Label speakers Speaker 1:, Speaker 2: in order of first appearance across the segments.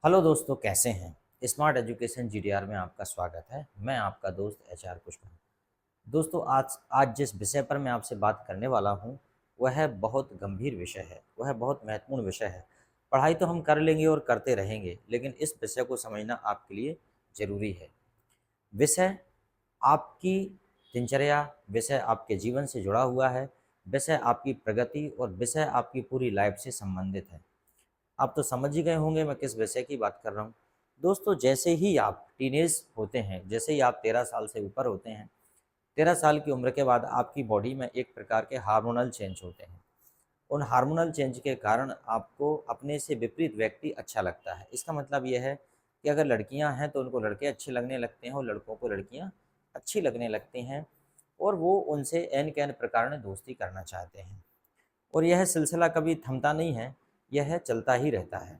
Speaker 1: Hello दोस्तों, कैसे हैं। स्मार्ट एजुकेशन जीडीआर में आपका स्वागत है। मैं आपका दोस्त एचआर पुष्पा। दोस्तों, आज आज जिस विषय पर मैं आपसे बात करने वाला हूं वह बहुत गंभीर विषय है, वह बहुत महत्वपूर्ण विषय है। पढ़ाई तो हम कर लेंगे और करते रहेंगे, लेकिन इस विषय को समझना आपके लिए ज़रूरी है। विषय आपकी दिनचर्या, विषय आपके जीवन से जुड़ा हुआ है, विषय आपकी प्रगति और विषय आपकी पूरी लाइफ से संबंधित है। आप तो समझ ही गए होंगे मैं किस विषय की बात कर रहा हूँ। दोस्तों, जैसे ही आप टीनेज होते हैं, जैसे ही आप 13 साल से ऊपर होते हैं, 13 साल की उम्र के बाद आपकी बॉडी में एक प्रकार के हार्मोनल चेंज होते हैं। उन हार्मोनल चेंज के कारण आपको अपने से विपरीत व्यक्ति अच्छा लगता है। इसका मतलब ये है कि अगर लड़कियां हैं तो उनको लड़के अच्छे लगने लगते हैं और लड़कों को लड़कियां अच्छी लगने लगती हैं, और वो उनसे एन कैन प्रकार में दोस्ती करना चाहते हैं। और यह सिलसिला कभी थमता नहीं है, यह चलता ही रहता है।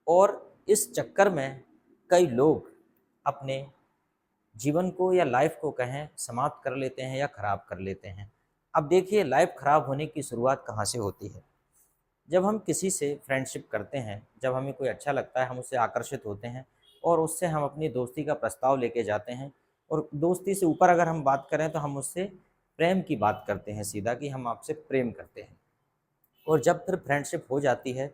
Speaker 1: और इस चक्कर में कई लोग अपने जीवन को या लाइफ को कहें समाप्त कर लेते हैं या ख़राब कर लेते हैं। अब देखिए, लाइफ ख़राब होने की शुरुआत कहाँ से होती है। जब हम किसी से फ्रेंडशिप करते हैं, जब हमें कोई अच्छा लगता है, हम उससे आकर्षित होते हैं और उससे हम अपनी दोस्ती का प्रस्ताव लेके जाते हैं। और दोस्ती से ऊपर अगर हम बात करें तो हम उससे प्रेम की बात करते हैं सीधा, कि हम आपसे प्रेम करते हैं। और जब फिर फ्रेंडशिप हो जाती है,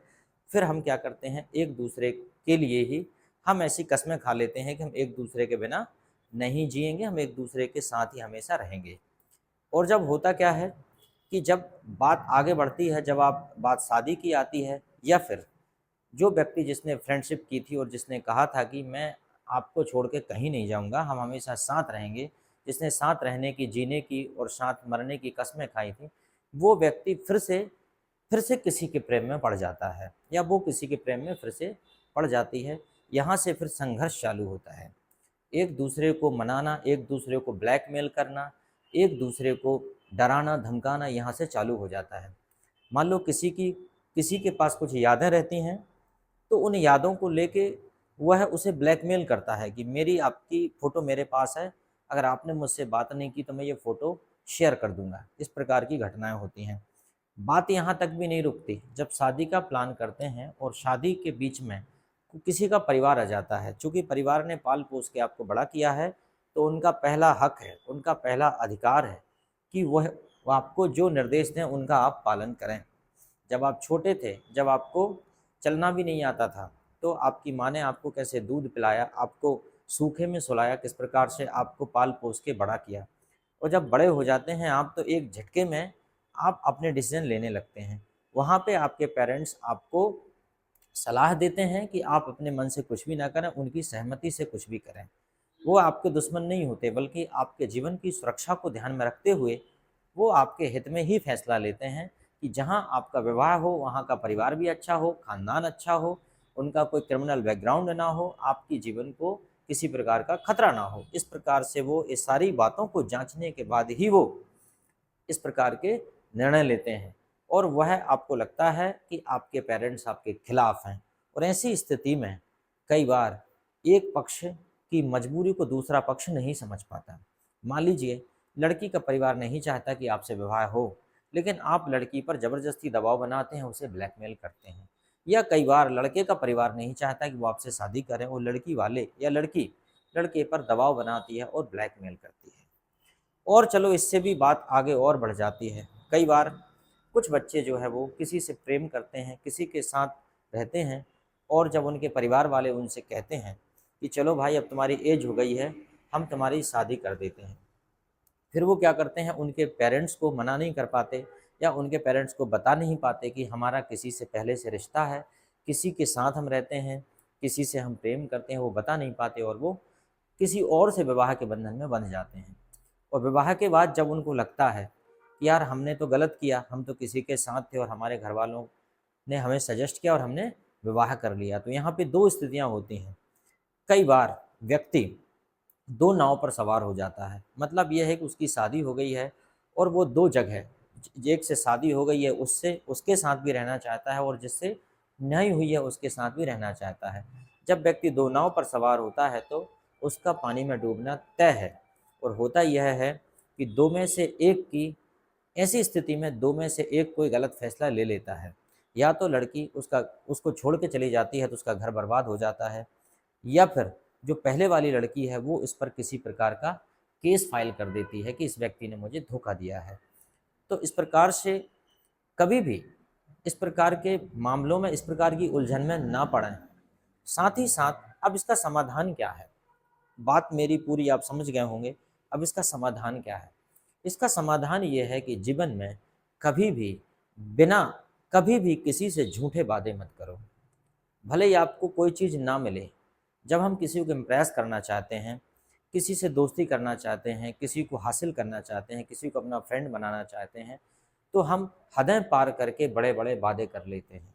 Speaker 1: फिर हम क्या करते हैं, एक दूसरे के लिए ही हम ऐसी कस्में खा लेते हैं कि हम एक दूसरे के बिना नहीं जिएंगे, हम एक दूसरे के साथ ही हमेशा रहेंगे। और जब होता क्या है कि जब बात आगे बढ़ती है, जब आप बात शादी की आती है, या फिर जो व्यक्ति जिसने फ्रेंडशिप की थी और जिसने कहा था कि मैं आपको छोड़ के कहीं नहीं जाऊंगा, हम हमेशा साथ रहेंगे, जिसने साथ रहने की, जीने की और साथ मरने की कस्में खाई थी, वो व्यक्ति फिर से किसी के प्रेम में पड़ जाता है, या वो किसी के प्रेम में फिर से पड़ जाती है। यहाँ से फिर संघर्ष चालू होता है। एक दूसरे को मनाना, एक दूसरे को ब्लैकमेल करना, एक दूसरे को डराना धमकाना यहाँ से चालू हो जाता है। मान लो किसी के पास कुछ यादें रहती हैं, तो उन यादों को लेके वह उसे ब्लैकमेल करता है कि मेरी आपकी फ़ोटो मेरे पास है, अगर आपने मुझसे बात नहीं की तो मैं ये फ़ोटो शेयर कर दूंगा। इस प्रकार की घटनाएं होती हैं। बात यहाँ तक भी नहीं रुकती। जब शादी का प्लान करते हैं और शादी के बीच में किसी का परिवार आ जाता है, चूँकि परिवार ने पाल पोस के आपको बड़ा किया है, तो उनका पहला हक है, उनका पहला अधिकार है कि वह आपको जो निर्देश दें उनका आप पालन करें। जब आप छोटे थे, जब आपको चलना भी नहीं आता था, तो आपकी माँ ने आपको कैसे दूध पिलाया, आपको सूखे में सुलाया, किस प्रकार से आपको पाल पोस के बड़ा किया। और जब बड़े हो जाते हैं आप, तो एक झटके में आप अपने डिसीजन लेने लगते हैं। वहाँ पे आपके पेरेंट्स आपको सलाह देते हैं कि आप अपने मन से कुछ भी ना करें, उनकी सहमति से कुछ भी करें। वो आपके दुश्मन नहीं होते, बल्कि आपके जीवन की सुरक्षा को ध्यान में रखते हुए वो आपके हित में ही फैसला लेते हैं कि जहाँ आपका विवाह हो, वहाँ का परिवार भी अच्छा हो, खानदान अच्छा हो, उनका कोई क्रिमिनल बैकग्राउंड ना हो, आपके जीवन को किसी प्रकार का खतरा ना हो। इस प्रकार से वो इस सारी बातों को जांचने के बाद ही वो इस प्रकार के निर्णय लेते हैं। और वह आपको लगता है कि आपके पेरेंट्स आपके खिलाफ हैं। और ऐसी स्थिति में कई बार एक पक्ष की मजबूरी को दूसरा पक्ष नहीं समझ पाता। मान लीजिए, लड़की का परिवार नहीं चाहता कि आपसे विवाह हो, लेकिन आप लड़की पर ज़बरदस्ती दबाव बनाते हैं, उसे ब्लैकमेल करते हैं। या कई बार लड़के का परिवार नहीं चाहता कि वो आपसे शादी करें, और लड़की वाले या लड़की लड़के पर दबाव बनाती है और ब्लैकमेल करती है। और चलो, इससे भी बात आगे और बढ़ जाती है। कई बार कुछ बच्चे जो है वो किसी से प्रेम करते हैं, किसी के साथ रहते हैं, और जब उनके परिवार वाले उनसे कहते हैं कि चलो भाई, अब तुम्हारी एज हो गई है, हम तुम्हारी शादी कर देते हैं, फिर वो क्या करते हैं, उनके पेरेंट्स को मना नहीं कर पाते, या उनके पेरेंट्स को बता नहीं पाते कि हमारा किसी से पहले से रिश्ता है, किसी के साथ हम रहते हैं, किसी से हम प्रेम करते हैं, वो बता नहीं पाते, और वो किसी और से विवाह के बंधन में बंध जाते हैं। और विवाह के बाद जब उनको लगता है कि यार, हमने तो गलत किया, हम तो किसी के साथ थे और हमारे घर वालों ने हमें सजेस्ट किया और हमने विवाह कर लिया, तो यहाँ पे दो स्थितियाँ होती हैं। कई बार व्यक्ति दो नाव पर सवार हो जाता है। मतलब ये है कि उसकी शादी हो गई है और वो दो जगह, एक से शादी हो गई है, उससे उसके साथ भी रहना चाहता है, और जिससे नहीं हुई है उसके साथ भी रहना चाहता है। जब व्यक्ति दो नाव पर सवार होता है तो उसका पानी में डूबना तय है। और होता यह है कि दो में से एक की ऐसी स्थिति में दो में से एक कोई गलत फैसला ले लेता है, या तो लड़की उसको छोड़ के चली जाती है तो उसका घर बर्बाद हो जाता है, या फिर जो पहले वाली लड़की है वो इस पर किसी प्रकार का केस फाइल कर देती है कि इस व्यक्ति ने मुझे धोखा दिया है। तो इस प्रकार से कभी भी इस प्रकार के मामलों में, इस प्रकार की उलझन में ना पड़ें। साथ ही साथ अब इसका समाधान क्या है? बात मेरी पूरी आप समझ गए होंगे। अब इसका समाधान क्या है? इसका समाधान ये है कि जीवन में कभी भी बिना कभी भी किसी से झूठे वादे मत करो। भले ही आपको कोई चीज़ ना मिले, जब हम किसी को इम्प्रेस करना चाहते हैं, किसी से दोस्ती करना चाहते हैं, किसी को हासिल करना चाहते हैं, किसी को अपना फ्रेंड बनाना चाहते हैं, तो हम हदें पार करके बड़े बड़े वादे कर लेते हैं।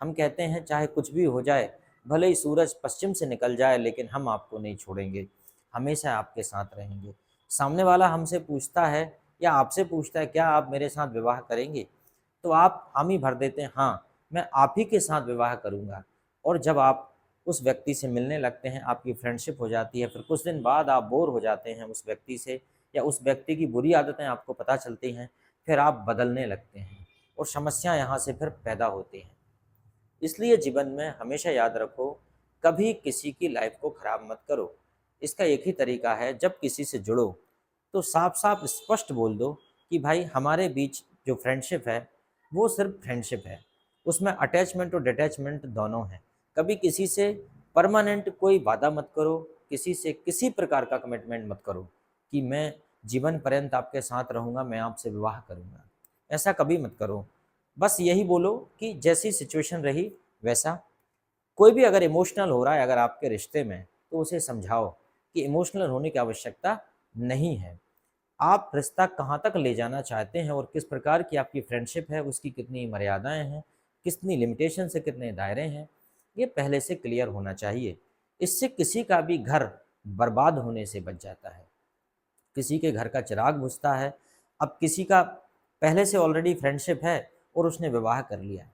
Speaker 1: हम कहते हैं चाहे कुछ भी हो जाए, भले ही सूरज पश्चिम से निकल जाए, लेकिन हम आपको नहीं छोड़ेंगे, हमेशा आपके साथ रहेंगे। सामने वाला हमसे पूछता है या आपसे पूछता है क्या आप मेरे साथ विवाह करेंगे, तो आप हामी भर देते हैं, हाँ मैं आप ही के साथ विवाह करूँगा। और जब आप उस व्यक्ति से मिलने लगते हैं, आपकी फ्रेंडशिप हो जाती है, फिर कुछ दिन बाद आप बोर हो जाते हैं उस व्यक्ति से, या उस व्यक्ति की बुरी आदतें आपको पता चलती हैं, फिर आप बदलने लगते हैं और समस्या यहाँ से फिर पैदा होती हैं। इसलिए जीवन में हमेशा याद रखो, कभी किसी की लाइफ को ख़राब मत करो। इसका एक ही तरीका है, जब किसी से जुड़ो तो साफ साफ स्पष्ट बोल दो कि भाई हमारे बीच जो फ्रेंडशिप है वो सिर्फ फ्रेंडशिप है, उसमें अटैचमेंट और डिटैचमेंट दोनों हैं। कभी किसी से परमानेंट कोई वादा मत करो, किसी से किसी प्रकार का कमिटमेंट मत करो कि मैं जीवन पर्यंत आपके साथ रहूँगा, मैं आपसे विवाह करूँगा। ऐसा कभी मत करो। बस यही बोलो कि जैसी सिचुएशन रही वैसा। कोई भी अगर इमोशनल हो रहा है अगर आपके रिश्ते में, तो उसे समझाओ कि इमोशनल होने की आवश्यकता नहीं है। आप रिश्ता कहाँ तक ले जाना चाहते हैं और किस प्रकार की आपकी फ्रेंडशिप है, उसकी कितनी मर्यादाएं हैं, कितनी लिमिटेशन से कितने दायरे हैं, ये पहले से क्लियर होना चाहिए। इससे किसी का भी घर बर्बाद होने से बच जाता है। किसी के घर का चिराग बुझता है। अब किसी का पहले से ऑलरेडी फ्रेंडशिप है और उसने विवाह कर लिया।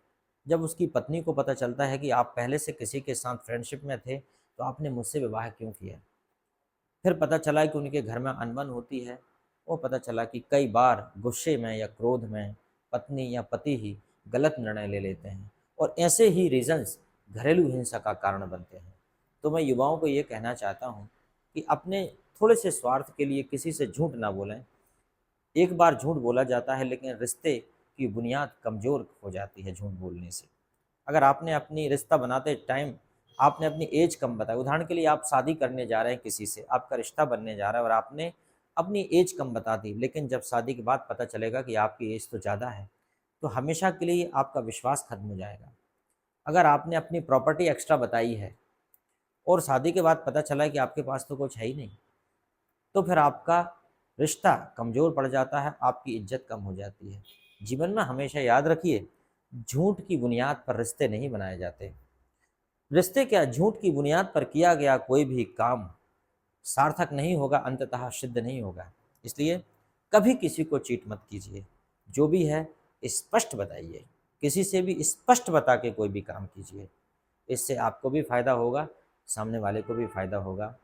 Speaker 1: जब उसकी पत्नी को पता चलता है कि आप पहले से किसी के साथ फ्रेंडशिप में थे, तो आपने मुझसे विवाह क्यों किया? फिर पता चला कि उनके घर में अनबन होती है। वो पता चला कि कई बार गुस्से में या क्रोध में पत्नी या पति ही गलत निर्णय ले लेते हैं, और ऐसे ही रीजंस घरेलू हिंसा का कारण बनते हैं। तो मैं युवाओं को ये कहना चाहता हूँ कि अपने थोड़े से स्वार्थ के लिए किसी से झूठ ना बोलें। एक बार झूठ बोला जाता है, लेकिन रिश्ते की बुनियाद कमज़ोर हो जाती है झूठ बोलने से। अगर आपने अपनी रिश्ता बनाते टाइम आपने अपनी एज कम बताई, उदाहरण के लिए आप शादी करने जा रहे हैं किसी से, आपका रिश्ता बनने जा रहा है और आपने अपनी एज कम बता दी, लेकिन जब शादी के बाद पता चलेगा कि आपकी एज तो ज़्यादा है, तो हमेशा के लिए आपका विश्वास खत्म हो जाएगा। अगर आपने अपनी प्रॉपर्टी एक्स्ट्रा बताई है और शादी के बाद पता चला कि आपके पास तो कुछ है ही नहीं, तो फिर आपका रिश्ता कमज़ोर पड़ जाता है, आपकी इज्जत कम हो जाती है। जीवन में हमेशा याद रखिए, झूठ की बुनियाद पर रिश्ते नहीं बनाए जाते। रिश्ते क्या, झूठ की बुनियाद पर किया गया कोई भी काम सार्थक नहीं होगा, अंततः सिद्ध नहीं होगा। इसलिए कभी किसी को चीट मत कीजिए। जो भी है स्पष्ट बताइए, किसी से भी स्पष्ट बता के कोई भी काम कीजिए। इससे आपको भी फ़ायदा होगा, सामने वाले को भी फ़ायदा होगा।